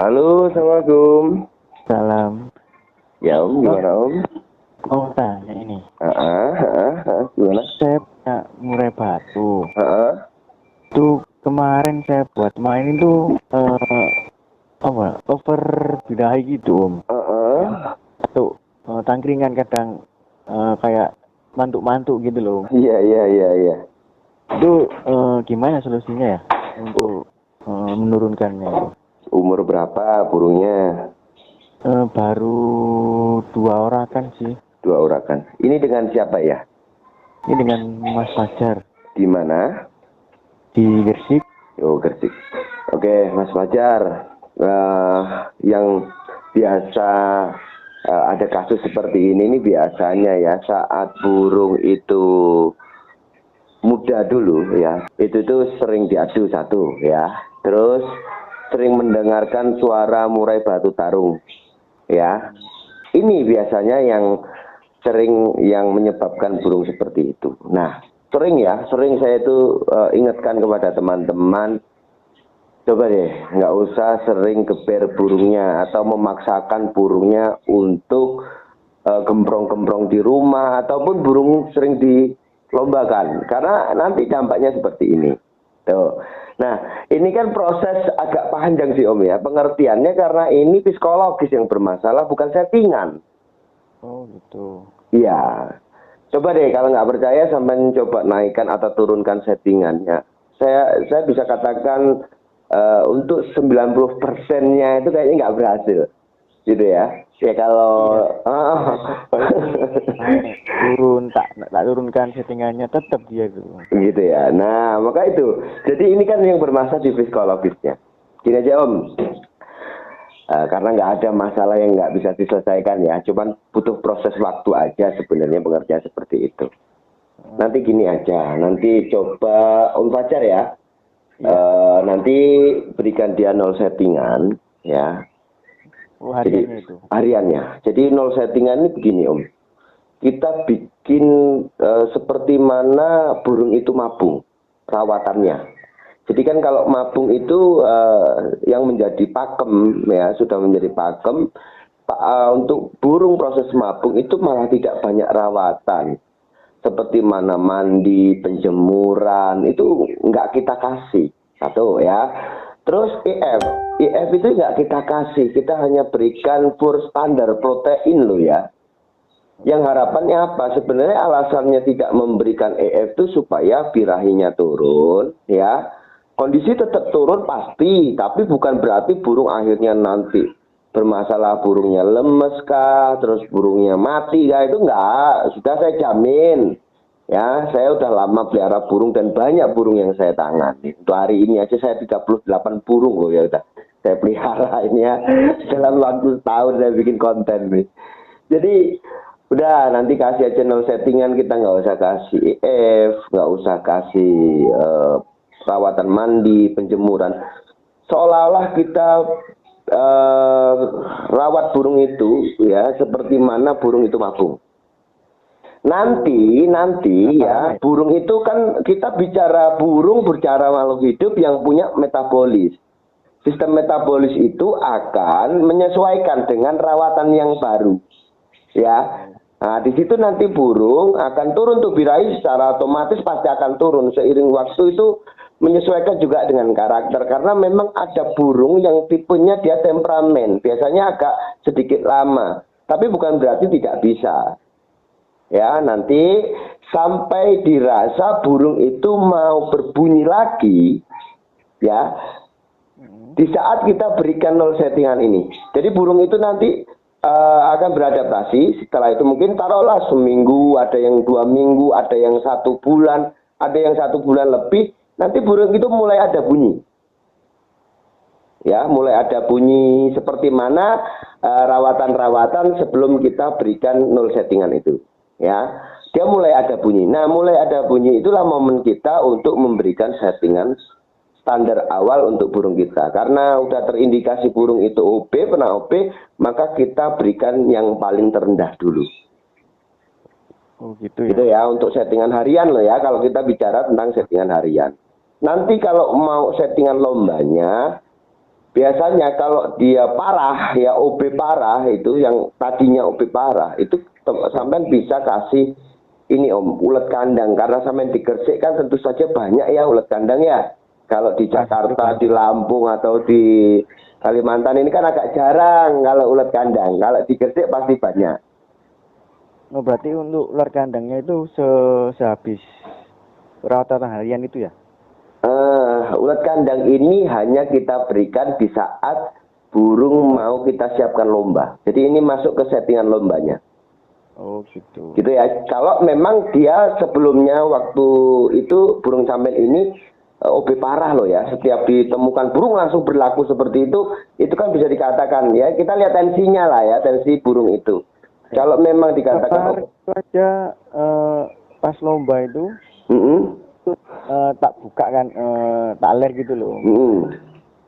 Halo, Assalamualaikum. Salam. Ya Om, gimana Om? Mau tanya ini, Gimana? saya punya murai batu. Ah, Itu kemarin saya buat main itu apa? Cover birahi gitu Om. Yang satu tangkringan kadang kayak mantuk-mantuk gitu loh. Iya, iya, iya, iya. Itu gimana solusinya ya untuk menurunkannya itu? Umur berapa burungnya? Baru 2 orang kan sih. 2 orakan. Ini dengan siapa ya? Ini dengan Mas Fajar Di mana? di Gersik. Oh, Gresik. Oke, Mas Fajar. Yang biasa ada kasus seperti ini biasanya ya saat burung itu muda dulu ya, itu tuh sering diadu satu ya, terus sering mendengarkan suara murai batu tarung ya. Ini biasanya yang yang menyebabkan burung seperti itu. Nah, sering saya itu ingatkan kepada teman-teman, coba deh nggak usah sering geber burungnya atau memaksakan burungnya untuk gembrong-gembrong di rumah ataupun burung sering dilombakan, karena nanti dampaknya seperti ini. Tuh. Nah, ini kan proses agak panjang sih Om ya, pengertiannya, karena ini psikologis yang bermasalah, bukan settingan. Oh gitu. Iya. Coba deh kalau nggak percaya sampai coba naikkan atau turunkan settingannya. Saya bisa katakan untuk 90%-nya itu kayaknya nggak berhasil. Gitu ya. Ya kalau turun tak turunkan settingannya tetap dia gitu. gitu ya. Nah, maka itu. Jadi ini kan yang bermasalah di psikologisnya. Gini aja Om. Karena nggak ada masalah yang nggak bisa diselesaikan ya. Cuman butuh proses waktu aja sebenarnya pengertian seperti itu. Nanti gini aja. Nanti coba Om Fajar ya. Nanti berikan dia 0 settingan ya. Oh, Jadi hariannya itu. hariannya. Jadi 0 settingan ini begini Om. Kita bikin seperti mana burung itu mabung rawatannya. Jadi kan kalau mabung itu yang menjadi pakem ya, sudah menjadi pakem, untuk burung proses mabung itu malah tidak banyak rawatan. Seperti mana mandi, penjemuran, itu nggak kita kasih. Satu ya. Terus IF itu nggak kita kasih, kita hanya berikan pur standar protein loh ya. Yang harapannya apa? Sebenarnya alasannya tidak memberikan EF itu supaya birahinya turun, ya. Kondisi tetap turun pasti, tapi bukan berarti burung akhirnya nanti bermasalah, burungnya lemes kah, terus burungnya mati kah, itu enggak. Sudah saya jamin. Ya, saya udah lama pelihara burung dan banyak burung yang saya tangani. Untuk hari ini aja saya 38 burung loh ya udah. Saya pelihara ini ya. Dalam waktu setahun saya bikin konten nih. Jadi udah nanti kasih aja 0 settingan, kita nggak usah kasih EF, nggak usah kasih perawatan mandi, penjemuran. Seolah-olah kita rawat burung itu ya seperti mana burung itu mabung. Nanti ya burung itu kan kita bicara burung, bicara makhluk hidup yang punya metabolis. Sistem metabolis itu akan menyesuaikan dengan rawatan yang baru. Ya. Nah, di situ nanti burung akan turun tuh birahi, secara otomatis pasti akan turun seiring waktu itu, menyesuaikan juga dengan karakter, karena memang ada burung yang tipenya dia temperamen, biasanya agak sedikit lama, tapi bukan berarti tidak bisa. Ya, nanti sampai dirasa burung itu mau berbunyi lagi, ya, di saat kita berikan 0 settingan ini. Jadi burung itu nanti akan beradaptasi. Setelah itu mungkin taruhlah seminggu, ada yang 2 minggu, ada yang 1 bulan, ada yang 1 bulan lebih. Nanti burung itu mulai ada bunyi. Ya, mulai ada bunyi seperti mana rawatan-rawatan sebelum kita berikan 0 settingan itu. Ya, dia mulai ada bunyi. Nah, mulai ada bunyi itulah momen kita untuk memberikan settingan standar awal untuk burung kita. Karena udah terindikasi burung itu OB, pernah OB, maka kita berikan yang paling terendah dulu. Oh gitu ya. Gitu ya, untuk settingan harian loh ya, kalau kita bicara tentang settingan harian. Nanti kalau mau settingan lombanya, biasanya kalau dia parah ya OB parah itu yang tadinya OB parah itu sampean bisa kasih ini Om ulet kandang karena sampean di Gresik kan tentu saja banyak ya ulet kandang ya. Kalau di Jakarta, di Lampung atau di Kalimantan ini kan agak jarang kalau ulet kandang. Kalau di Gresik pasti banyak. Oh, berarti untuk ular kandangnya itu sehabis perawatan harian itu ya? Ulat kandang ini hanya kita berikan di saat burung mau kita siapkan lomba. Jadi ini masuk ke settingan lombanya. Oh gitu. Gitu ya. Kalau memang dia sebelumnya waktu itu burung sampen ini OB parah loh ya. Setiap ditemukan burung langsung berlaku seperti itu kan bisa dikatakan ya. Kita lihat tensinya lah ya, tensi burung itu. Kalau memang dikatakan itu aja pas lomba itu, tak buka kan, tak ler gitu loh.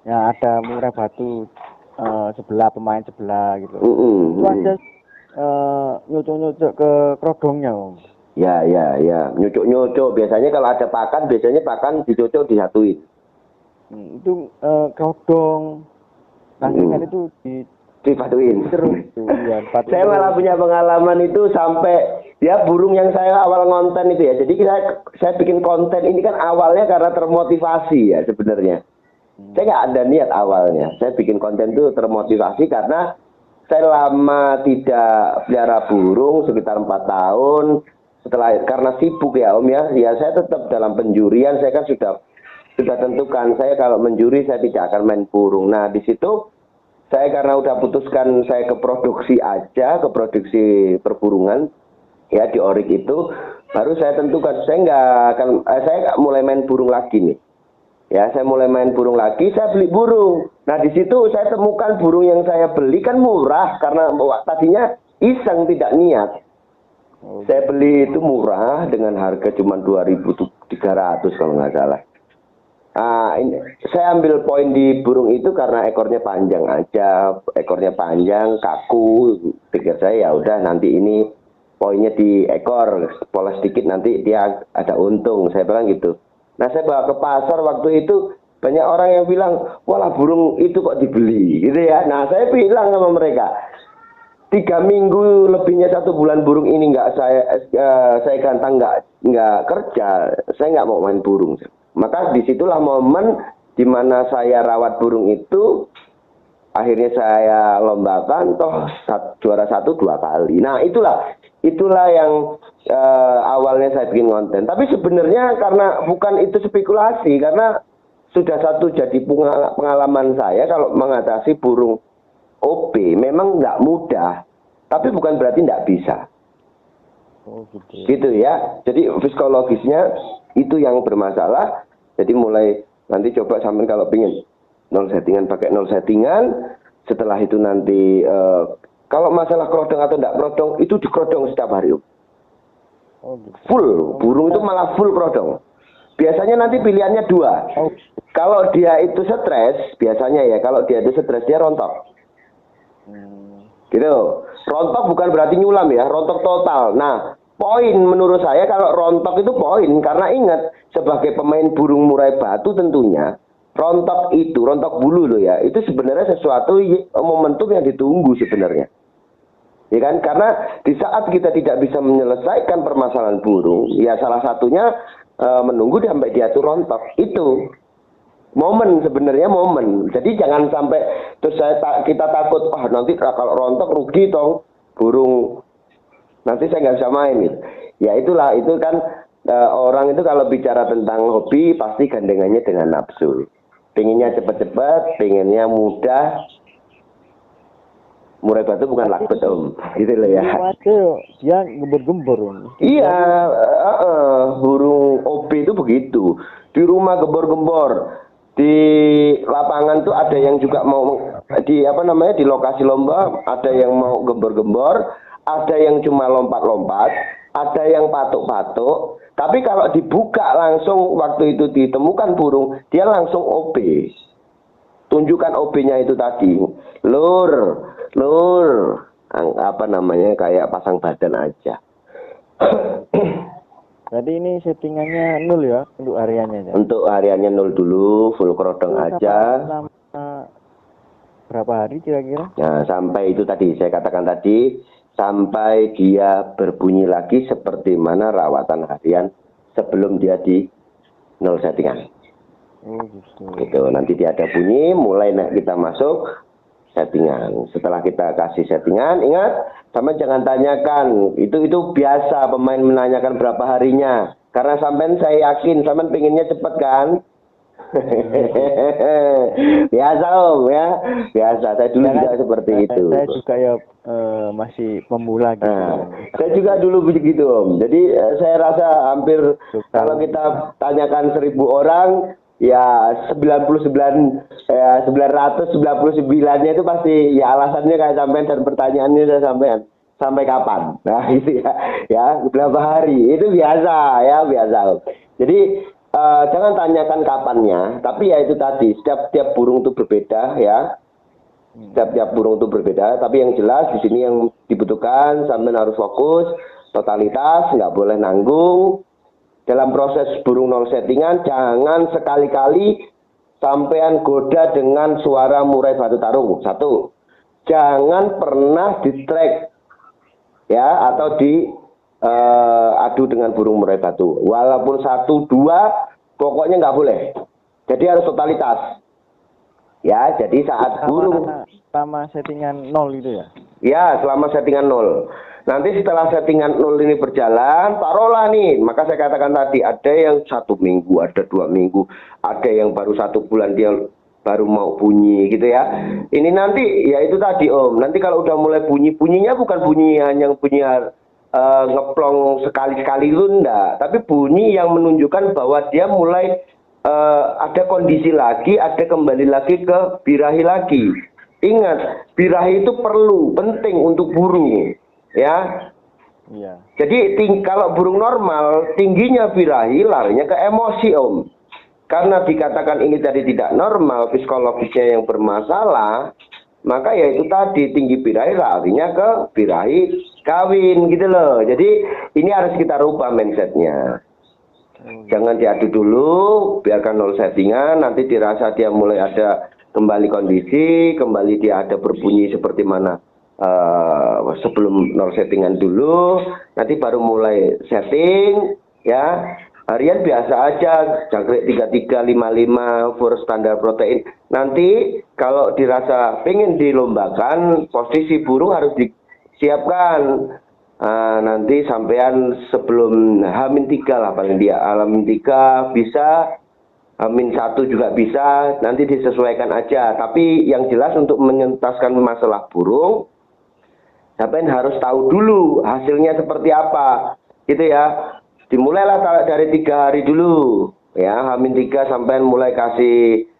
Ya ada murai batu sebelah pemain sebelah gitu. Itu aja nyucuk-nyucuk ke kerodongnya Om. Ya, nyucuk-nyucuk. Biasanya kalau ada pakan, biasanya pakan dicucuk disatuin. Itu kerodong, tangkingan itu dipatuin. Terus. Ya, saya malah punya pengalaman itu sampai ya burung yang saya awal ngonten itu ya. Jadi saya bikin konten ini kan awalnya karena termotivasi ya sebenarnya. Saya nggak ada niat awalnya. Saya bikin konten itu termotivasi karena saya lama tidak pelihara burung sekitar 4 tahun. Karena sibuk ya Om ya saya tetap dalam penjurian. Saya kan sudah tentukan saya kalau menjuri saya tidak akan main burung. Nah di situ saya karena udah putuskan saya ke produksi aja, ke produksi perburungan ya di Orik itu, baru saya tentukan saya nggak mulai main burung lagi nih. Ya, saya mulai main burung lagi, saya beli burung. Nah, di situ saya temukan burung yang saya beli kan murah karena tadinya iseng tidak niat. Saya beli itu murah dengan harga cuma 2.300 kalau nggak salah. Saya ambil poin di burung itu karena ekornya panjang aja, ekornya panjang, kaku. Pikir saya ya udah nanti ini poinnya di ekor, poles sedikit nanti dia ada untung. Saya bilang gitu. Nah saya bawa ke pasar waktu itu banyak orang yang bilang, walah burung itu kok dibeli gitu ya. Nah saya bilang sama mereka, 3 minggu lebihnya 1 bulan burung ini nggak saya gantang nggak kerja, saya nggak mau main burung. Maka disitulah momen dimana saya rawat burung itu, akhirnya saya lombakan, toh juara 1 2 kali. Nah itulah yang awalnya saya bikin konten. Tapi sebenarnya karena bukan itu spekulasi, karena sudah satu jadi pengalaman saya kalau mengatasi burung OB memang nggak mudah, tapi bukan berarti nggak bisa. Oh, gitu ya. Jadi psikologisnya itu yang bermasalah. Jadi mulai nanti coba sampai kalau pingin 0 settingan pakai 0 settingan. Setelah itu nanti kalau masalah kerodong atau enggak kerodong itu dikerodong setiap hari. Full burung itu malah full kerodong. Biasanya nanti pilihannya 2. Kalau dia itu stres, biasanya ya kalau dia itu stres dia rontok. Gitu. Rontok bukan berarti nyulam ya, rontok total. Nah, poin menurut saya kalau rontok itu poin karena ingat sebagai pemain burung murai batu tentunya rontok bulu loh ya, itu sebenarnya sesuatu momentum yang ditunggu sebenarnya. Ya kan? Karena di saat kita tidak bisa menyelesaikan permasalahan burung, ya salah satunya menunggu sampai dia tuh rontok. Itu momen sebenarnya momen. Jadi jangan sampai terus kita takut nanti kalau rontok rugi toh burung, nanti saya nggak bisa main gitu. Ya itulah, itu kan orang itu kalau bicara tentang hobi pasti gandengannya dengan nafsu. Pengennya cepat-cepat, pengennya mudah. Murai batu bukan lakbet Om, gitu loh ya. Dia gembor-gembor. Iya, burung OB itu begitu. Di rumah gembor-gembor, di lapangan tuh ada yang juga mau di lokasi lomba ada yang mau gembor-gembor, ada yang cuma lompat-lompat, ada yang patuk-patuk. Tapi kalau dibuka langsung waktu itu ditemukan burung, dia langsung OB. Tunjukkan OB-nya itu tadi. Lur, kayak pasang badan aja. Jadi ini settingannya 0 ya untuk hariannya ya? Untuk hariannya 0 dulu, full kerodong aja. berapa hari kira-kira? Nah, sampai itu tadi saya katakan tadi, sampai dia berbunyi lagi seperti mana rawatan harian sebelum dia di nol settingan. Oh gitu. Gitu. Nanti dia ada bunyi, mulai kita masuk settingan. Setelah kita kasih settingan, ingat, sama jangan tanyakan. Itu biasa pemain menanyakan berapa harinya. Karena sampean saya yakin, sampean pengennya cepet kan? Biasa Om ya, biasa. Saya dulu juga seperti itu. Saya juga ya masih pemula gitu. Saya juga dulu begitu Om. Jadi saya rasa hampir kalau kita tanyakan 1.000 orang, ya 999-nya itu pasti ya alasannya kayak sampean dan pertanyaannya saya sampean sampai kapan. Nah itu ya berapa hari itu biasa ya biasa Om. Jadi jangan tanyakan kapannya, tapi ya itu tadi setiap burung itu berbeda ya. Setiap burung itu berbeda, tapi yang jelas di sini yang dibutuhkan sampean harus fokus, totalitas, nggak boleh nanggung. Dalam proses burung nol settingan, jangan sekali-kali sampean goda dengan suara murai batu tarung. Satu, jangan pernah di track ya atau di adu dengan burung murai batu. Walaupun 1, 2, pokoknya nggak boleh. Jadi harus totalitas. Ya, jadi saat burung selama settingan 0 itu ya? Ya, selama settingan 0. Nanti setelah settingan 0 ini berjalan, taruhlah nih, maka saya katakan tadi, ada yang 1 minggu, ada 2 minggu, ada yang baru 1 bulan dia baru mau bunyi gitu ya. Ini nanti, ya itu tadi Om, nanti kalau udah mulai bunyinya bukan bunyi yang bunyi ngeplong sekali-sekali itu enggak, tapi bunyi yang menunjukkan bahwa dia mulai ada kondisi lagi, ada kembali lagi ke birahi lagi. Ingat, birahi itu penting untuk burung, ya. Iya. Jadi kalau burung normal, tingginya birahi larinya ke emosi Om. Karena dikatakan ini tadi tidak normal, psikologisnya yang bermasalah, maka ya itu tadi tinggi birahi larinya ke birahi kawin gitu loh. Jadi ini harus kita rubah mindsetnya. Jangan diadu dulu, biarkan 0 settingan, nanti dirasa dia mulai ada kembali kondisi, kembali dia ada berbunyi seperti mana sebelum 0 settingan dulu, nanti baru mulai setting, ya. Harian biasa aja, jangkrik 33, 55, for standar protein. Nanti kalau dirasa pengen dilombakan, posisi burung harus disiapkan. Nanti sampean sebelum H-3 lah paling dia. H-3 bisa, H-1 juga bisa, nanti disesuaikan aja. Tapi yang jelas untuk menyentaskan masalah burung, sampean harus tahu dulu hasilnya seperti apa. Gitu ya. Dimulailah dari 3 hari dulu. Ya, H-3 sampean mulai kasih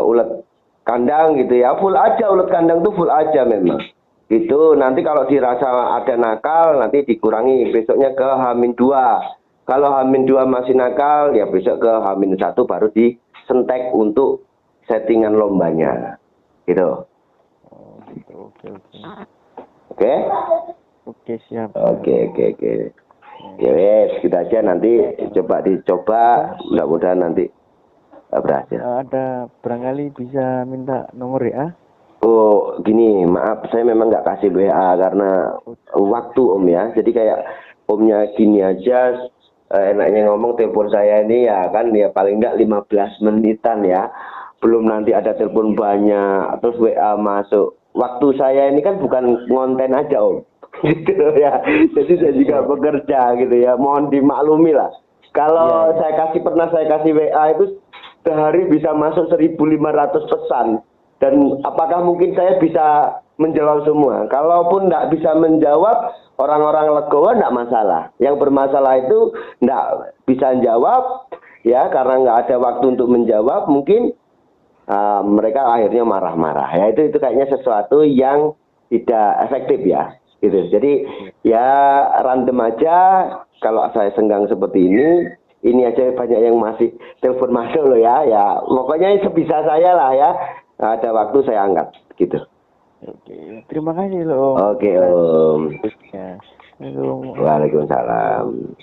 ulet kandang gitu ya. Full aja ulet kandang tuh full aja memang. Itu nanti kalau dirasa ada nakal nanti dikurangi besoknya ke H-2. Kalau H-2 masih nakal ya besok ke H-1 baru disentek untuk settingan lombanya. Gitu. Oh, gitu. Oke? Oke, siap. Oke. Ya wes, kita aja nanti dicoba mudah-mudahan nanti berhasil. Ada barangkali bisa minta nomor ya? Oh gini, maaf saya memang nggak kasih WA karena waktu Om ya. Jadi kayak Omnya gini aja enaknya ngomong telepon saya ini ya kan ya paling nggak 15 menitan ya. Belum nanti ada telepon banyak terus WA masuk. Waktu saya ini kan bukan ngonten aja Om. Gitu ya. Jadi saya juga bekerja gitu ya. Mohon dimaklumi lah. Kalau pernah saya kasih WA itu sehari bisa masuk 1.500 pesan. Dan apakah mungkin saya bisa menjawab semua? Kalaupun tidak bisa menjawab, orang-orang legowo tidak masalah. Yang bermasalah itu tidak bisa menjawab, ya karena nggak ada waktu untuk menjawab, mungkin mereka akhirnya marah-marah. Ya itu kayaknya sesuatu yang tidak efektif ya. Gitu. Jadi ya random aja. Kalau saya senggang seperti ini aja banyak yang masih telepon masuk loh ya. Ya pokoknya sebisa saya lah ya. Ada waktu saya angkat gitu. Oke, terima kasih loh Om. Oke Om. Ya. Waalaikumsalam.